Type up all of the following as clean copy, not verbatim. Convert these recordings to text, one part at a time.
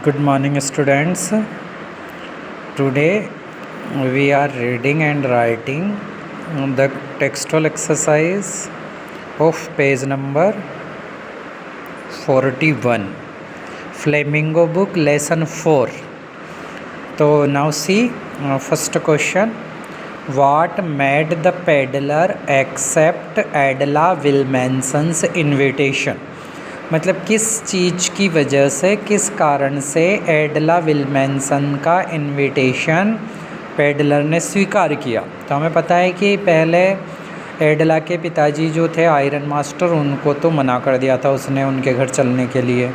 Good morning, students. Today we are reading and writing the textual exercise of page number 41, Flamingo book, lesson 4. So now see first question. What made the peddler accept Adela Wilmanson's invitation? मतलब किस चीज़ की वजह से, किस कारण से एडला विल्मेंसन का invitation peddler ने स्वीकार किया। तो हमें पता है कि पहले एडला के पिताजी जो थे आयरन मास्टर, उनको तो मना कर दिया था उसने उनके घर चलने के लिए।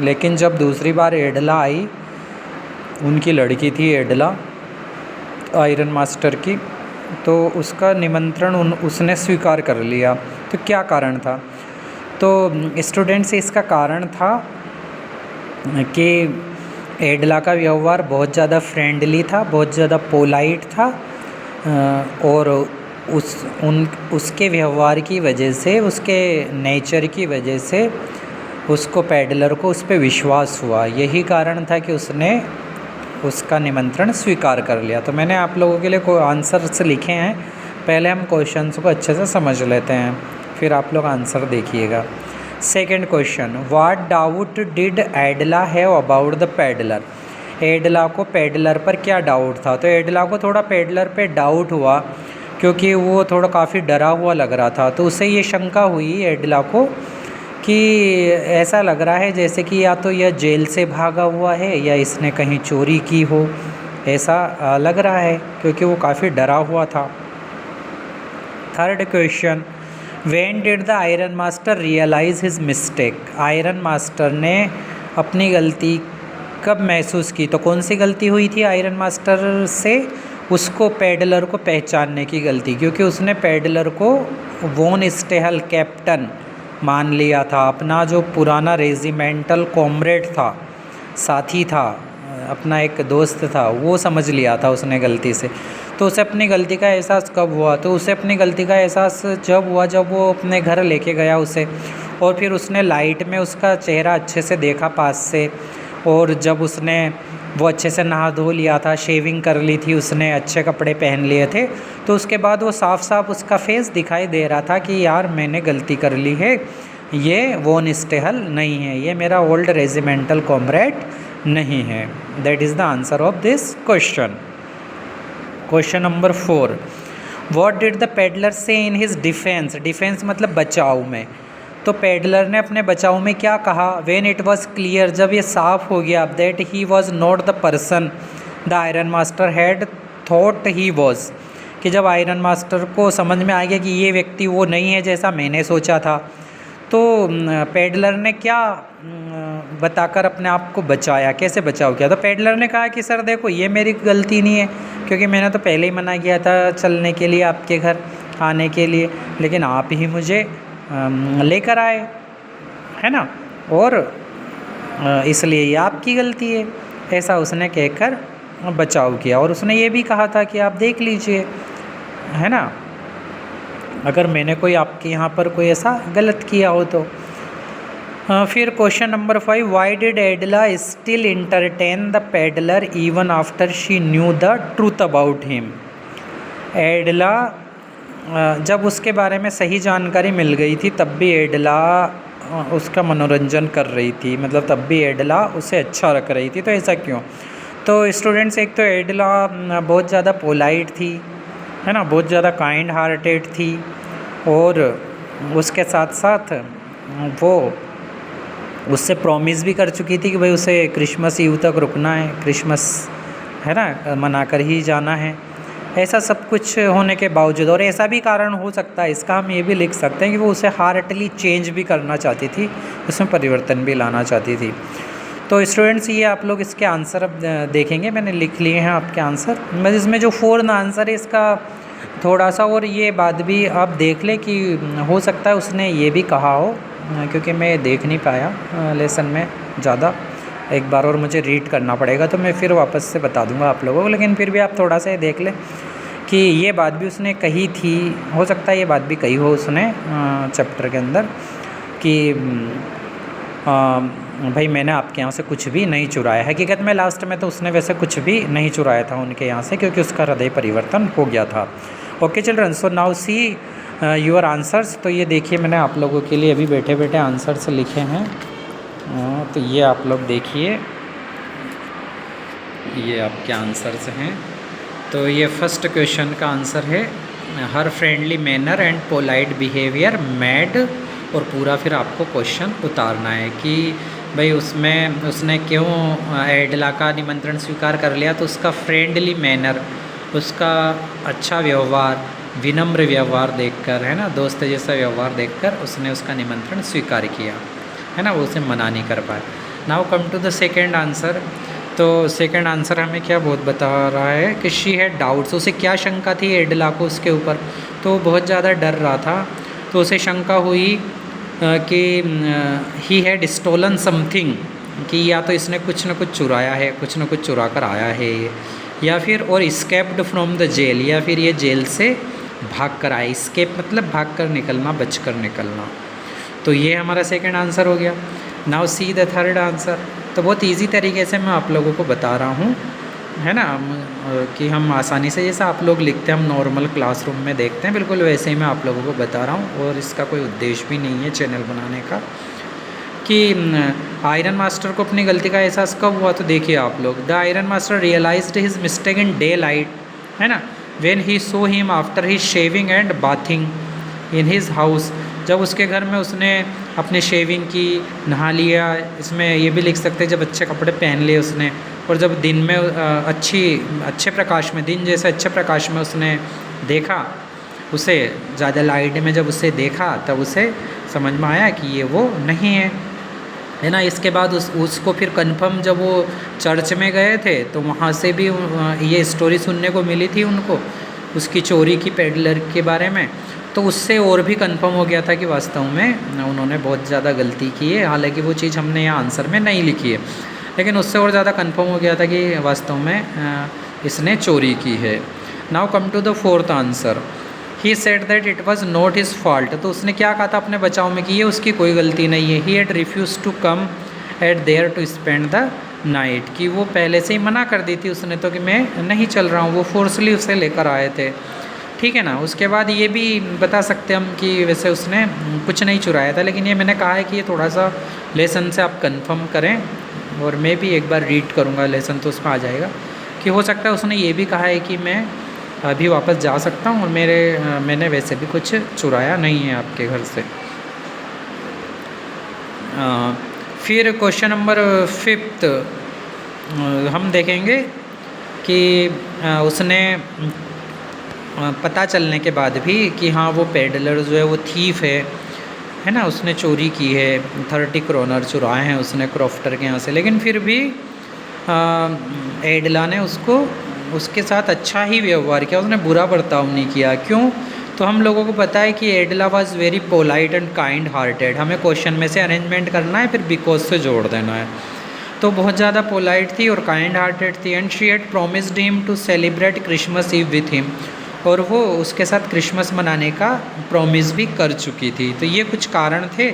लेकिन जब दूसरी बार एडला आई, उनकी लड़की थी एडला आयरन मास्टर की, तो उसका निमंत्रण उसने स्वीकार कर लिया। तो क्या कारण था? तो स्टूडेंट्स, इसका कारण था कि एडला का व्यवहार बहुत ज़्यादा फ्रेंडली था, बहुत ज़्यादा पोलाइट था, और उसके व्यवहार की वजह से, उसके नेचर की वजह से उसको पेडलर को उस पर विश्वास हुआ। यही कारण था कि उसने उसका निमंत्रण स्वीकार कर लिया। तो मैंने आप लोगों के लिए कोई आंसर्स लिखे हैं। पहले हम क्वेश्चंस को अच्छे से समझ लेते हैं, फिर आप लोग आंसर देखिएगा। Second question, what doubt did Edla have about the peddler? Edla को पेडलर पर क्या डाउट था? तो एडला को थोड़ा पेडलर पे डाउट हुआ, क्योंकि वो थोड़ा काफ़ी डरा हुआ लग रहा था। तो उसे ये शंका हुई एडला को कि ऐसा लग रहा है जैसे कि या तो यह जेल से भागा हुआ है या इसने कहीं चोरी की हो, ऐसा लग रहा है, क्योंकि वो काफ़ी डरा हुआ था। Third question, when did the iron master realise his mistake? Iron master ने अपनी गलती कब महसूस की? तो कौन सी गलती हुई थी आयरन मास्टर से? उसको पेडलर को पहचानने की गलती, क्योंकि उसने पेडलर को वॉन स्टेहल कैप्टन मान लिया था, अपना जो पुराना रेजिमेंटल कॉमरेड था, साथी था, अपना एक दोस्त था, वो समझ लिया था उसने गलती से। तो उसे अपनी गलती का एहसास कब हुआ? तो उसे अपनी गलती का एहसास जब हुआ जब वो अपने घर लेके गया उसे, और फिर उसने लाइट में उसका चेहरा अच्छे से देखा पास से, और जब उसने वो अच्छे से नहा धो लिया था, शेविंग कर ली थी उसने, अच्छे कपड़े पहन लिए थे, तो उसके बाद वो साफ साफ उसका फेस दिखाई दे रहा था कि यार मैंने गलती कर ली है, ये वॉन स्टेहल नहीं है, ये मेरा ओल्ड रेजिमेंटल कॉमरेड नहीं है। That is the answer of this question. Question number 4, what did the peddler से इन हिज डिफेंस? डिफेंस मतलब बचाव में। तो पेडलर ने अपने बचाव में क्या कहा? व्हेन इट वॉज क्लियर, जब ये साफ हो गया, that he was not the person the iron master had thought he was, कि जब आयरन मास्टर को समझ में आ गया कि ये व्यक्ति वो नहीं है जैसा मैंने सोचा था, तो पेडलर ने क्या बताकर अपने आप को बचाया? कैसे बचाव किया? तो पेडलर ने कहा कि सर देखो, ये मेरी गलती नहीं है, क्योंकि मैंने तो पहले ही मना किया था चलने के लिए, आपके घर आने के लिए, लेकिन आप ही मुझे लेकर आए, है ना, और इसलिए ये आपकी गलती है, ऐसा उसने कहकर बचाव किया। और उसने ये भी कहा था कि आप देख लीजिए, है ना, अगर मैंने कोई आपके यहाँ पर कोई ऐसा गलत किया हो तो। फिर question number 5, why did Edla still entertain the peddler even after she knew the truth about him? Edla जब उसके बारे में सही जानकारी मिल गई थी तब भी एडला उसका मनोरंजन कर रही थी, मतलब तब भी एडला उसे अच्छा रख रही थी। तो ऐसा क्यों? तो स्टूडेंट्स, एक तो एडला बहुत ज़्यादा पोलाइट थी, है ना, बहुत ज़्यादा काइंड हार्टेड थी, और उसके साथ साथ वो उससे प्रॉमिस भी कर चुकी थी कि भाई उसे क्रिसमस ईव तक रुकना है, क्रिसमस, है ना, मनाकर ही जाना है। ऐसा सब कुछ होने के बावजूद, और ऐसा भी कारण हो सकता है इसका, हम ये भी लिख सकते हैं कि वो उसे हार्टली चेंज भी करना चाहती थी, उसमें परिवर्तन भी लाना चाहती थी। तो स्टूडेंट्स, ये आप लोग इसके आंसर अब देखेंगे, मैंने लिख लिए हैं आपके आंसर। मैं इसमें जो 4th आंसर है इसका थोड़ा सा, और ये बात भी आप देख लें कि हो सकता है उसने ये भी कहा हो, क्योंकि मैं देख नहीं पाया लेसन में ज़्यादा, एक बार और मुझे रीड करना पड़ेगा, तो मैं फिर वापस से बता दूंगा आप लोगों को। लेकिन फिर भी आप थोड़ा सा देख लें कि ये बात भी उसने कही थी, हो सकता है ये बात भी कही हो उसने चैप्टर के अंदर, कि भाई मैंने आपके यहाँ से कुछ भी नहीं चुराया। हकीकत में लास्ट में तो उसने वैसे कुछ भी नहीं चुराया था उनके यहाँ से, क्योंकि उसका हृदय परिवर्तन हो गया था। Okay children, so now see your answers. तो ये देखिए मैंने आप लोगों के लिए अभी बैठे बैठे आंसर्स लिखे हैं। तो ये आप लोग देखिए, ये आपके आंसर्स हैं। तो ये फर्स्ट क्वेश्चन का आंसर है her friendly manner and polite behaviour made, और पूरा फिर आपको क्वेश्चन उतारना है कि भाई उसमें उसने क्यों एडला का निमंत्रण स्वीकार कर लिया। तो उसका फ्रेंडली मैनर, उसका अच्छा व्यवहार, विनम्र व्यवहार देखकर, है ना, दोस्त जैसा व्यवहार देखकर उसने उसका निमंत्रण स्वीकार किया, है ना, वो उसे मना नहीं कर पाए। Now come to the second answer. तो सेकंड आंसर हमें क्या बहुत बता रहा है कि शी हैड डाउट्स, उसे क्या शंका थी एडला को उसके ऊपर, तो वो बहुत ज़्यादा डर रहा था। तो उसे शंका हुई कि ही हैड स्टोलन समथिंग, कि या तो इसने कुछ न कुछ चुराया है, कुछ न कुछ चुरा कर आया है, या फिर और इस्केप्ड फ्रॉम द जेल, या फिर ये जेल से भाग कर आया। इस्केप मतलब भाग कर निकलना, बच कर निकलना। तो ये हमारा सेकंड आंसर हो गया। Now see the third answer. तो बहुत इजी तरीके से मैं आप लोगों को बता रहा हूँ, है ना, कि हम आसानी से जैसा आप लोग लिखते हैं, हम नॉर्मल क्लासरूम में देखते हैं, बिल्कुल वैसे ही मैं आप लोगों को बता रहा हूँ। और इसका कोई उद्देश्य भी नहीं है चैनल बनाने का कि आयरन मास्टर को अपनी गलती का एहसास कब हुआ। तो देखिए आप लोग, the iron master realised his mistake in daylight, है ना, when he saw him after his shaving and bathing in his house. जब उसके घर में उसने अपने शेविंग की, नहा लिया, इसमें ये भी लिख सकते हैं जब अच्छे कपड़े पहन लिए उसने, और जब दिन में अच्छे प्रकाश में, दिन जैसे अच्छे प्रकाश में उसने देखा उसे, ज़्यादा लाइट में जब उसे देखा तब उसे समझ में आया कि ये वो नहीं है ना। इसके बाद उसको फिर कंफर्म जब वो चर्च में गए थे तो वहाँ से भी ये स्टोरी सुनने को मिली थी उनको, उसकी चोरी की पेडलर के बारे में। तो उससे और भी कंफर्म हो गया था कि वास्तव में उन्होंने बहुत ज़्यादा गलती की है। हालांकि वो चीज़ हमने यहाँ आंसर में नहीं लिखी है, लेकिन उससे और ज़्यादा कंफर्म हो गया था कि वास्तव में इसने चोरी की है। Now come to the fourth answer. He said that it was not his fault. तो उसने क्या कहा था अपने बचाव में कि ये उसकी कोई गलती नहीं है। He had refuse to come at there to spend the night, कि वो पहले से ही मना कर दी थी उसने तो कि मैं नहीं चल रहा हूँ, वो फोर्सली उसे लेकर आए थे, ठीक है ना। उसके बाद ये भी बता सकते हम कि वैसे उसने कुछ नहीं चुराया था, लेकिन ये मैंने कहा है कि ये थोड़ा सा लेसन से आप कंफर्म करें, और मैं भी एक बार रीड करूँगा लेसन तो उसमें आ जाएगा कि हो सकता है उसने ये भी कहा है कि मैं अभी वापस जा सकता हूँ और मैंने वैसे भी कुछ चुराया नहीं है आपके घर से। फिर क्वेश्चन नंबर 5 हम देखेंगे कि उसने पता चलने के बाद भी कि हाँ वो पेडलर जो है वो थीफ है ना, उसने चोरी की है, 30 क्रोनर चुराए हैं उसने क्रॉफ्टर के यहाँ से, लेकिन फिर भी एडला ने उसके साथ अच्छा ही व्यवहार किया, उसने बुरा बर्ताव नहीं किया। क्यों? तो हम लोगों को पता है कि Edla was very polite and kind hearted. हमें क्वेश्चन में से अरेंजमेंट करना है, फिर बिकॉज से जोड़ देना है। तो बहुत ज़्यादा पोलाइट थी और काइंड हार्टेड थी। And she had promised him to celebrate Christmas Eve with him, और वो उसके साथ क्रिसमस मनाने का प्रॉमिस भी कर चुकी थी। तो ये कुछ कारण थे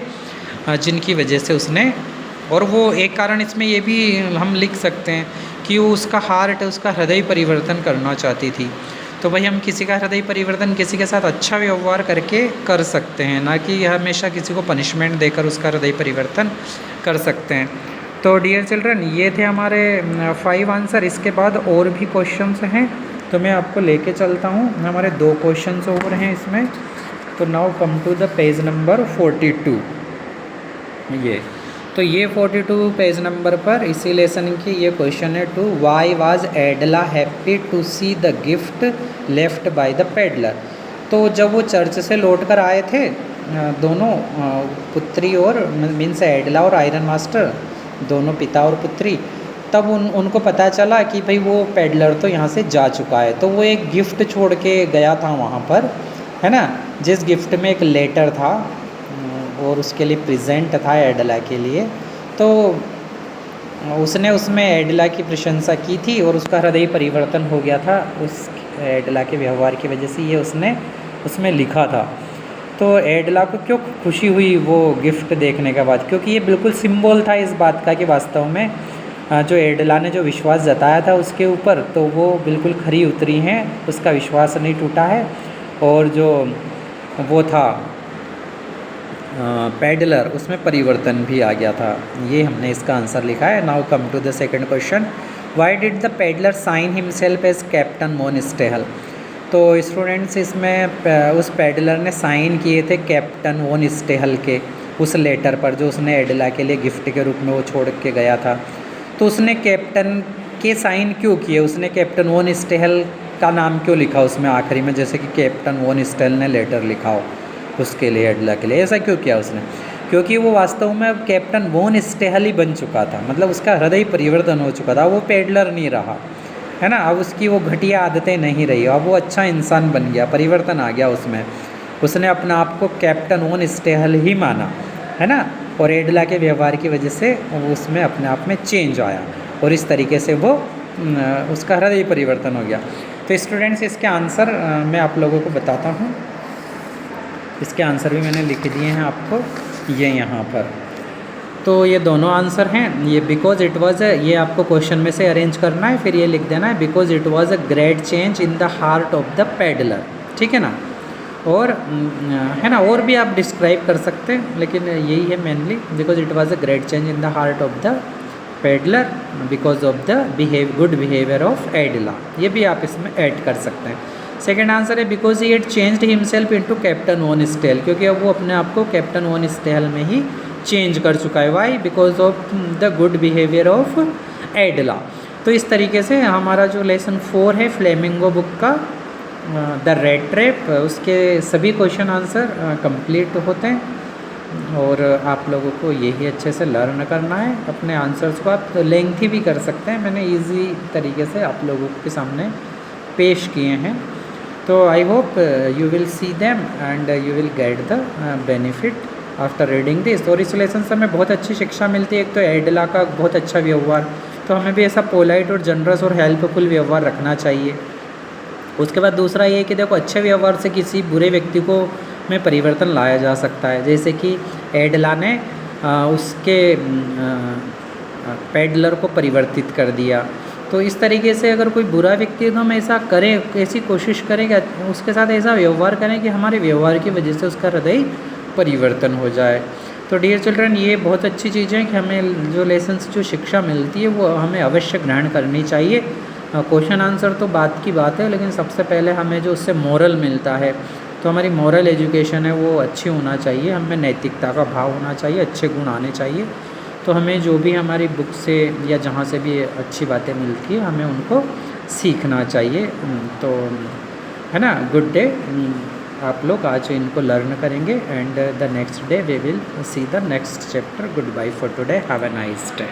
जिनकी वजह से उसने, और वो एक कारण इसमें ये भी हम लिख सकते हैं कि वो उसका हार्ट, उसका हृदय परिवर्तन करना चाहती थी। तो भाई हम किसी का हृदय परिवर्तन किसी के साथ अच्छा व्यवहार करके कर सकते हैं, ना कि हमेशा किसी को पनिशमेंट देकर उसका हृदय परिवर्तन कर सकते हैं। तो डियर चिल्ड्रन, ये थे हमारे 5 आंसर। इसके बाद और भी क्वेश्चंस हैं तो मैं आपको लेके चलता हूँ। हमारे 2 क्वेश्चंस और हैं इसमें। तो now come to the page number 42। ये 42 पेज नंबर पर इसी लेसन की ये क्वेश्चन है 2। Why was Edla happy to see the gift left by the peddler. तो जब वो चर्च से लौट कर आए थे दोनों पुत्री, और मीन्स एडला और आयरन मास्टर, दोनों पिता और पुत्री, तब उनको पता चला कि भाई वो पेडलर तो यहाँ से जा चुका है। तो वो एक गिफ्ट छोड़ के गया था वहाँ पर, है ना, जिस गिफ्ट में एक लेटर था और उसके लिए प्रेजेंट था एडला के लिए। तो उसने उसमें एडला की प्रशंसा की थी और उसका हृदय परिवर्तन हो गया था उस एडला के व्यवहार की वजह से, ये उसने उसमें लिखा था। तो एडला को क्यों खुशी हुई वो गिफ्ट देखने के बाद, क्योंकि ये बिल्कुल सिंबल था इस बात का कि वास्तव में जो एडला ने जो विश्वास जताया था उसके ऊपर, तो वो बिल्कुल खरी उतरी हैं, उसका विश्वास नहीं टूटा है। और जो वो था पेडलर, उसमें परिवर्तन भी आ गया था। ये हमने इसका आंसर लिखा है। Now come to the second question, why did the peddler sign himself as Captain von Stahl. तो स्टूडेंट्स इसमें उस पेडलर ने साइन किए थे कैप्टन वॉन स्टेहल के उस लेटर पर जो उसने एडला के लिए गिफ्ट के रूप में वो छोड़ के गया था। तो उसने कैप्टन के साइन क्यों किए, उसने कैप्टन वॉन स्टेहल का नाम क्यों लिखा उसमें आखिरी में, जैसे कि कैप्टन वॉन स्टेहल ने लेटर लिखा हो उसके लिए, एडला के लिए, ऐसा क्यों किया उसने? क्योंकि वो वास्तव में अब कैप्टन वॉन स्टेहल ही बन चुका था, मतलब उसका हृदय परिवर्तन हो चुका था, वो पेडलर नहीं रहा है ना। अब उसकी वो घटिया आदतें नहीं रही, अब वो अच्छा इंसान बन गया, परिवर्तन आ गया उसमें, उसने अपने आप को कैप्टन वॉन स्टेहल ही माना है ना। और एडला के व्यवहार की वजह से वो उसमें अपने आप में चेंज आया और इस तरीके से वो उसका हृदय परिवर्तन हो गया। तो स्टूडेंट्स इसके आंसर मैं आप लोगों को बताता हूँ। इसके आंसर भी मैंने लिख दिए हैं आपको, ये यहाँ पर। तो ये दोनों आंसर हैं। ये बिकॉज इट वाज ये आपको क्वेश्चन में से अरेंज करना है, फिर ये लिख देना है because it was a great change in the heart of the peddler, ठीक है ना। और है ना, और भी आप डिस्क्राइब कर सकते हैं, लेकिन यही है mainly, because it was a great change in the heart of the peddler because of the good behaviour of Edla, ये भी आप इसमें ऐड कर सकते हैं। सेकेंड आंसर है because he had changed himself into Captain von Stahl, क्योंकि अब वो अपने आप को कैप्टन वॉन स्टेहल में ही चेंज कर चुका है। Why? Because of the good behaviour of Edla. तो इस तरीके से हमारा जो लेसन 4 है फ्लेमिंगो बुक का द रेड ट्रैप, उसके सभी क्वेश्चन आंसर कंप्लीट होते हैं और आप लोगों को यही अच्छे से लर्न करना है। अपने आंसर्स को आप लेंथी भी कर सकते हैं, मैंने ईजी तरीके से आप लोगों के सामने पेश किए हैं। तो I hope you will see them and you will get the benefit after reading this. और इस लेसन से हमें बहुत अच्छी शिक्षा मिलती है। एक तो एडला का बहुत अच्छा व्यवहार, तो हमें भी ऐसा पोलाइट और जनरस और हेल्पफुल व्यवहार रखना चाहिए। उसके बाद दूसरा ये कि देखो, अच्छे व्यवहार से किसी बुरे व्यक्ति को में परिवर्तन लाया जा सकता है, जैसे कि एडला ने उसके पेडलर को परिवर्तित कर दिया। तो इस तरीके से अगर कोई बुरा व्यक्ति तो हम ऐसा करें, ऐसी कोशिश करें कि उसके साथ ऐसा व्यवहार करें कि हमारे व्यवहार की वजह से उसका हृदय परिवर्तन हो जाए। तो डियर चिल्ड्रन, ये बहुत अच्छी चीज़ है कि हमें जो लेसन्स जो शिक्षा मिलती है वो हमें अवश्य ग्रहण करनी चाहिए। क्वेश्चन आंसर तो बात की बात है, लेकिन सबसे पहले हमें जो उससे मोरल मिलता है, तो हमारी मोरल एजुकेशन है वो अच्छी होना चाहिए, हमें नैतिकता का भाव होना चाहिए, अच्छे गुण आने चाहिए। तो हमें जो भी हमारी बुक से या जहाँ से भी अच्छी बातें मिलती है हमें उनको सीखना चाहिए। तो है ना, गुड डे। आप लोग आज इनको लर्न करेंगे and the next day we will see the next chapter. Good bye for today, have a nice day.